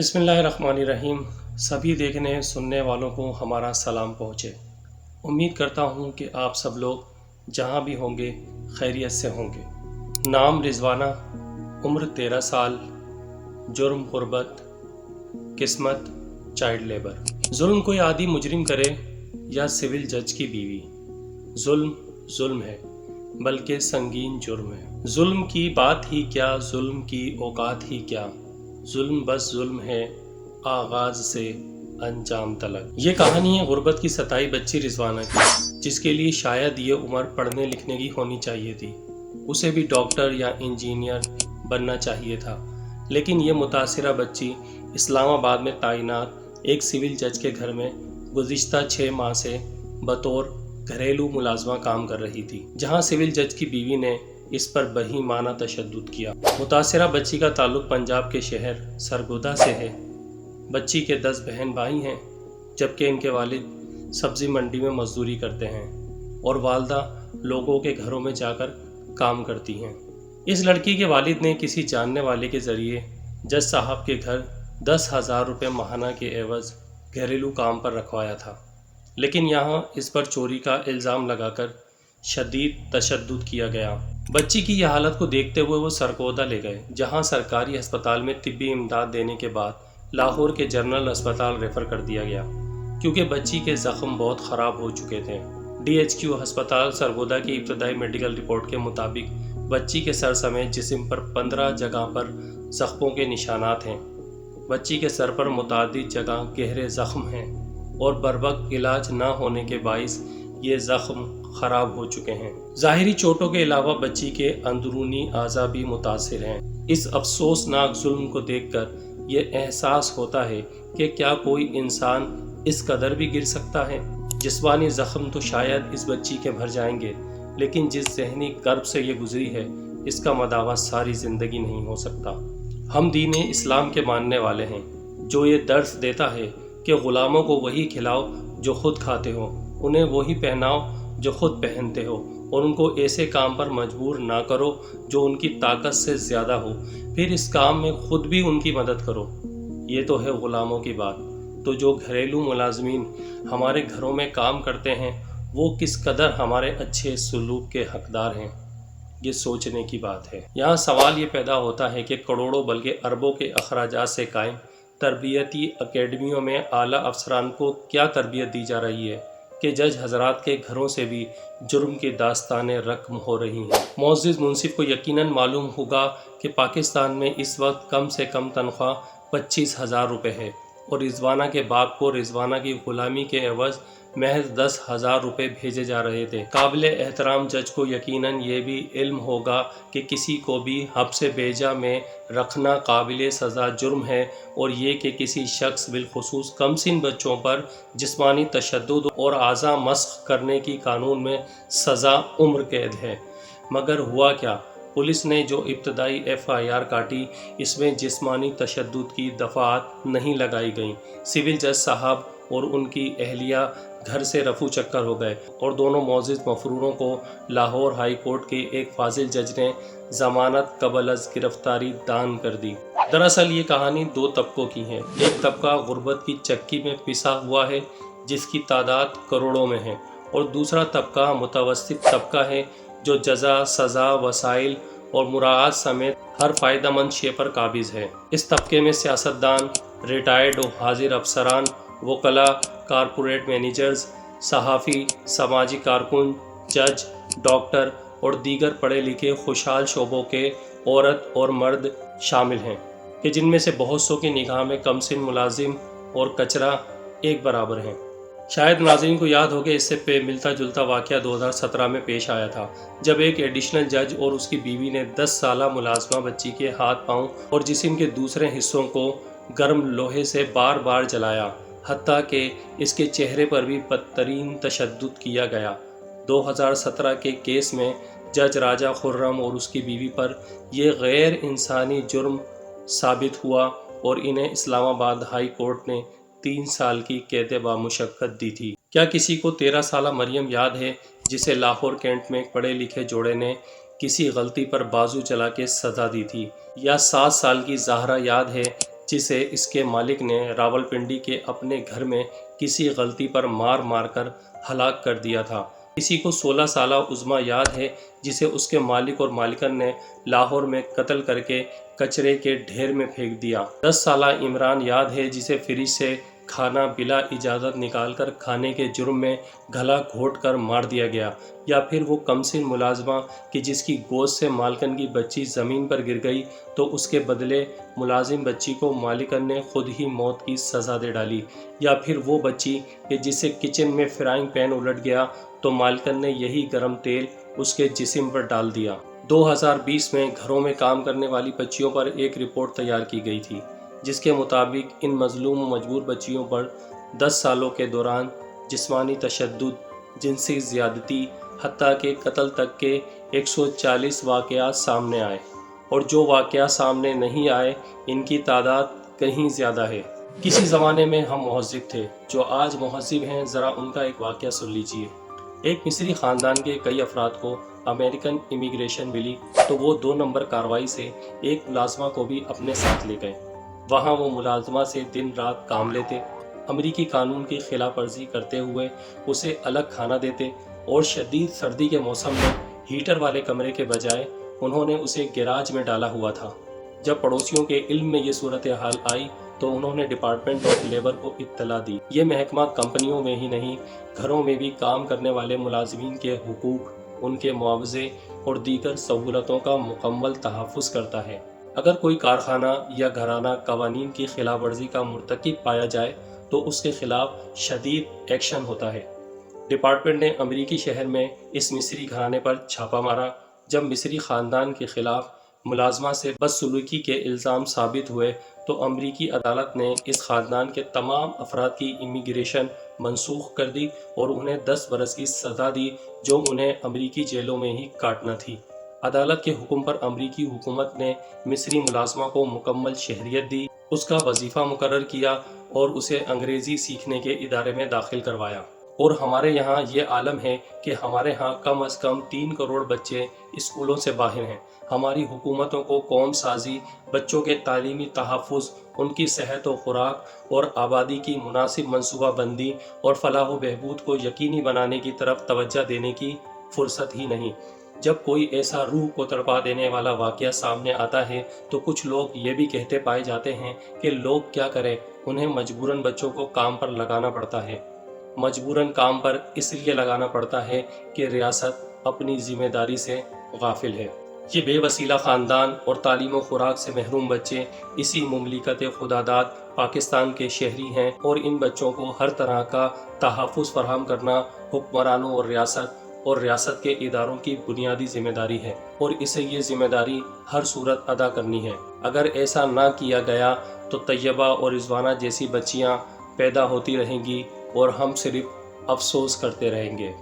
بسم اللہ الرحمن الرحیم۔ سبھی دیکھنے سننے والوں کو ہمارا سلام پہنچے۔ امید کرتا ہوں کہ آپ سب لوگ جہاں بھی ہوں گے خیریت سے ہوں گے۔ نام رضوانہ، عمر 13 سال، جرم غربت، قسمت چائلڈ لیبر۔ ظلم کوئی عادی مجرم کرے یا سول جج کی بیوی، ظلم ظلم ہے، بلکہ سنگین جرم ہے۔ ظلم کی بات ہی کیا، ظلم کی اوقات ہی کیا، ظلم بس ظلم ہے آغاز سے انجام تلک۔ یہ کہانی ہے غربت کی ستائی بچی رضوانہ کی، جس کے لیے شاید یہ عمر پڑھنے لکھنے کی ہونی چاہیے تھی۔ اسے بھی ڈاکٹر یا انجینئر بننا چاہیے تھا، لیکن یہ متاثرہ بچی اسلام آباد میں تعینات ایک سول جج کے گھر میں گزشتہ 6 ماہ سے بطور گھریلو ملازمہ کام کر رہی تھی، جہاں سول جج کی بیوی نے اس پر بہیمانہ تشدد کیا۔ متاثرہ بچی کا تعلق پنجاب کے شہر سرگودا سے ہے۔ بچی کے 10 بہن بھائی ہیں، جبکہ ان کے والد سبزی منڈی میں مزدوری کرتے ہیں اور والدہ لوگوں کے گھروں میں جا کر کام کرتی ہیں۔ اس لڑکی کے والد نے کسی جاننے والے کے ذریعے جج صاحب کے گھر 10,000 روپے ماہانہ کے عوض گھریلو کام پر رکھوایا تھا، لیکن یہاں اس پر چوری کا الزام لگا کر شدید تشدد کیا گیا۔ بچی کی یہ حالت کو دیکھتے ہوئے وہ سرگودا لے گئے، جہاں سرکاری ہسپتال میں طبی امداد دینے کے بعد لاہور کے جنرل اسپتال ریفر کر دیا گیا، کیونکہ بچی کے زخم بہت خراب ہو چکے تھے۔ DHQ ہسپتال سرگودا کی ابتدائی میڈیکل رپورٹ کے مطابق بچی کے سر سمیت جسم پر 15 جگہ پر زخموں کے نشانات ہیں۔ بچی کے سر پر متعدد جگہ گہرے زخم ہیں اور بروقت علاج نہ ہونے کے باعث یہ زخم خراب ہو چکے ہیں۔ ظاہری چوٹوں کے علاوہ بچی کے اندرونی اعضاء بھی متاثر ہیں۔ اس افسوسناک ظلم کو دیکھ کر یہ احساس ہوتا ہے کہ کیا کوئی انسان اس قدر بھی گر سکتا ہے؟ جسمانی زخم تو شاید اس بچی کے بھر جائیں گے، لیکن جس ذہنی کرب سے یہ گزری ہے، اس کا مداوع ساری زندگی نہیں ہو سکتا۔ ہم دین اسلام کے ماننے والے ہیں، جو یہ درس دیتا ہے کہ غلاموں کو وہی کھلاؤ جو خود کھاتے ہو، انہیں وہی پہناؤ جو خود پہنتے ہو، اور ان کو ایسے کام پر مجبور نہ کرو جو ان کی طاقت سے زیادہ ہو، پھر اس کام میں خود بھی ان کی مدد کرو۔ یہ تو ہے غلاموں کی بات، تو جو گھریلو ملازمین ہمارے گھروں میں کام کرتے ہیں وہ کس قدر ہمارے اچھے سلوک کے حقدار ہیں، یہ سوچنے کی بات ہے۔ یہاں سوال یہ پیدا ہوتا ہے کہ کروڑوں بلکہ اربوں کے اخراجات سے قائم تربیتی اکیڈمیوں میں اعلیٰ افسران کو کیا تربیت دی جا رہی ہے کہ جج حضرات کے گھروں سے بھی جرم کی داستانیں رقم ہو رہی ہیں۔ معزز منصف کو یقیناً معلوم ہوگا کہ پاکستان میں اس وقت کم سے کم تنخواہ 25,000 روپے ہے، اور رضوانہ کے باپ کو رضوانہ کی غلامی کے عوض محض 10,000 روپے بھیجے جا رہے تھے۔ قابل احترام جج کو یقیناً یہ بھی علم ہوگا کہ کسی کو بھی حبس بیجا میں رکھنا قابل سزا جرم ہے، اور یہ کہ کسی شخص بالخصوص کم سن بچوں پر جسمانی تشدد اور اعضاء مسخ کرنے کی قانون میں سزا عمر قید ہے۔ مگر ہوا کیا؟ پولیس نے جو ابتدائی FIR کاٹی، اس میں جسمانی تشدد کی دفعات نہیں لگائی گئیں۔ سول جج صاحب اور ان کی اہلیہ گھر سے رفو چکر ہو گئے، اور دونوں معزز مفروروں کو لاہور ہائی کورٹ کے ایک فاضل جج نے ضمانت قبل از گرفتاری دان کر دی۔ دراصل یہ کہانی 2 طبقوں کی ہے۔ ایک طبقہ غربت کی چکی میں پسا ہوا ہے، جس کی تعداد کروڑوں میں ہے، اور دوسرا طبقہ متوسط طبقہ ہے، جو جزا، سزا، وسائل اور مراعات سمیت ہر فائدہ مند شے پر قابض ہے۔ اس طبقے میں سیاستدان، ریٹائرڈ و حاضر افسران، وکلاء، کارپوریٹ مینیجرز، صحافی، سماجی کارکن، جج، ڈاکٹر اور دیگر پڑھے لکھے خوشحال شعبوں کے عورت اور مرد شامل ہیں، کہ جن میں سے بہت سو کی نگاہ میں کم سن ملازم اور کچرا ایک برابر ہیں۔ شاید ناظرین کو یاد ہو کہ اس سے ملتا جلتا واقعہ 2017 میں پیش آیا تھا، جب ایک ایڈیشنل جج اور اس کی بیوی نے 10 سالہ ملازمہ بچی کے ہاتھ پاؤں اور جسم کے دوسرے حصوں کو گرم لوہے سے بار بار جلایا، حتیٰ کہ اس کے چہرے پر بھی بدترین تشدد کیا گیا۔ 2017 کے کیس میں جج راجہ خرم اور اس کی بیوی پر یہ غیر انسانی جرم ثابت ہوا، اور انہیں اسلام آباد ہائی کورٹ نے 3 سال کی قید بامشقت دی تھی۔ کیا کسی کو 13 سالہ مریم یاد ہے، جسے لاہور کینٹ میں ایک پڑھے لکھے جوڑے نے کسی غلطی پر بازو چلا کے سزا دی تھی؟ یا 7 سال کی زہرا یاد ہے، جسے اس کے مالک نے راولپنڈی کے اپنے گھر میں کسی غلطی پر مار مار کر ہلاک کر دیا تھا۔ کسی کو 16 سالہ عظمیٰ یاد ہے جسے اس کے مالک اور مالکن نے لاہور میں قتل کر کے کچرے کے ڈھیر میں پھینک دیا۔ 10 سالہ عمران یاد ہے جسے فریج سے کھانا بلا اجازت نکال کر کھانے کے جرم میں گلا گھونٹ کر مار دیا گیا۔ یا پھر وہ کمسن ملازمہ کہ جس کی گود سے مالکن کی بچی زمین پر گر گئی تو اس کے بدلے ملازم بچی کو مالکن نے خود ہی موت کی سزا دے ڈالی۔ یا پھر وہ بچی کہ جسے کچن میں فرائنگ پین الٹ گیا تو مالکن نے یہی گرم تیل اس کے جسم پر ڈال دیا۔ 2020 میں گھروں میں کام کرنے والی بچیوں پر ایک رپورٹ تیار کی گئی تھی جس کے مطابق ان مظلوم و مجبور بچیوں پر 10 سالوں کے دوران جسمانی تشدد، جنسی زیادتی، حتیٰ کہ قتل تک کے 140 واقعات سامنے آئے، اور جو واقعات سامنے نہیں آئے ان کی تعداد کہیں زیادہ ہے۔ کسی زمانے میں ہم مہذب تھے، جو آج مہذب ہیں ذرا ان کا ایک واقعہ سن لیجئے۔ ایک مصری خاندان کے کئی افراد کو امریکن امیگریشن ملی تو وہ 2 نمبر کارروائی سے ایک ملازمہ کو بھی اپنے ساتھ لے گئے۔ وہاں وہ ملازمہ سے دن رات کام لیتے، امریکی قانون کی خلاف ورزی کرتے ہوئے اسے الگ کھانا دیتے، اور شدید سردی کے موسم میں ہیٹر والے کمرے کے بجائے انہوں نے اسے گیراج میں ڈالا ہوا تھا۔ جب پڑوسیوں کے علم میں یہ صورتحال آئی تو انہوں نے ڈپارٹمنٹ آف لیبر کو اطلاع دی۔ یہ محکمہ کمپنیوں میں ہی نہیں، گھروں میں بھی کام کرنے والے ملازمین کے حقوق، ان کے معاوضے اور دیگر سہولتوں کا مکمل تحفظ کرتا ہے۔ اگر کوئی کارخانہ یا گھرانہ قوانین کی خلاف ورزی کا مرتکب پایا جائے تو اس کے خلاف شدید ایکشن ہوتا ہے۔ ڈپارٹمنٹ نے امریکی شہر میں اس مصری گھرانے پر چھاپہ مارا۔ جب مصری خاندان کے خلاف ملازمہ سے بدسلوکی کے الزام ثابت ہوئے تو امریکی عدالت نے اس خاندان کے تمام افراد کی امیگریشن منسوخ کر دی اور انہیں 10 برس کی سزا دی جو انہیں امریکی جیلوں میں ہی کاٹنا تھی۔ عدالت کے حکم پر امریکی حکومت نے مصری ملازمہ کو مکمل شہریت دی، اس کا وظیفہ مقرر کیا اور اسے انگریزی سیکھنے کے ادارے میں داخل کروایا۔ اور ہمارے یہاں یہ عالم ہے کہ ہمارے ہاں کم از کم 3 کروڑ بچے اسکولوں سے باہر ہیں۔ ہماری حکومتوں کو قوم سازی، بچوں کے تعلیمی تحفظ، ان کی صحت و خوراک اور آبادی کی مناسب منصوبہ بندی اور فلاح و بہبود کو یقینی بنانے کی طرف توجہ دینے کی فرصت ہی نہیں۔ جب کوئی ایسا روح کو تڑپا دینے والا واقعہ سامنے آتا ہے تو کچھ لوگ یہ بھی کہتے پائے جاتے ہیں کہ لوگ کیا کریں، انہیں مجبوراً بچوں کو کام پر لگانا پڑتا ہے۔ مجبوراً کام پر اس لیے لگانا پڑتا ہے کہ ریاست اپنی ذمہ داری سے غافل ہے۔ یہ بے وسیلہ خاندان اور تعلیم و خوراک سے محروم بچے اسی مملکت خداداد پاکستان کے شہری ہیں، اور ان بچوں کو ہر طرح کا تحفظ فراہم کرنا حکمرانوں اور ریاست کے اداروں کی بنیادی ذمہ داری ہے، اور اسے یہ ذمہ داری ہر صورت ادا کرنی ہے۔ اگر ایسا نہ کیا گیا تو طیبہ اور رضوانہ جیسی بچیاں پیدا ہوتی رہیں گی اور ہم صرف افسوس کرتے رہیں گے۔